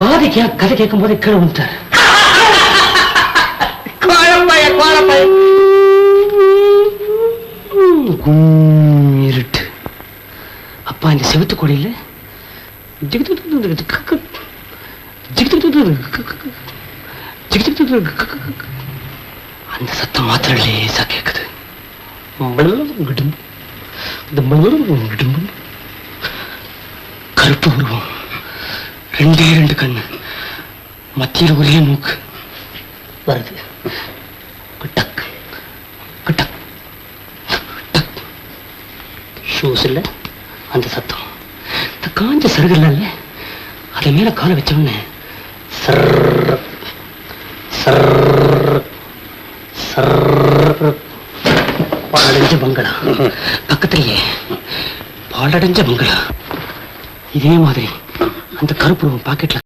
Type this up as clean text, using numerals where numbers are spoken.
பாதிக்கா கதை கேட்கும் போதே கீழே வந்துட்டார். இருட்டு. அப்பா இந்த செவத்து கொடியில அந்த சத்தம் மாத்திரம் லேசா கேக்குது. கருப்பு உருவம், 2 கண்ணு, மத்தியில் ஒரே மூக்கு வருது. டக் டக் டக். ஷூஸ் இல்ல, அந்த சத்தம். இந்த காஞ்ச சருகல்ல அதை மேல காலை வச்சோன்னு பாலடைஞ்ச பங்களா, பக்கத்திலேயே பாலடைஞ்ச பங்களா. இதே மாதிரி அந்த கருப்பு பாக்கெட்ல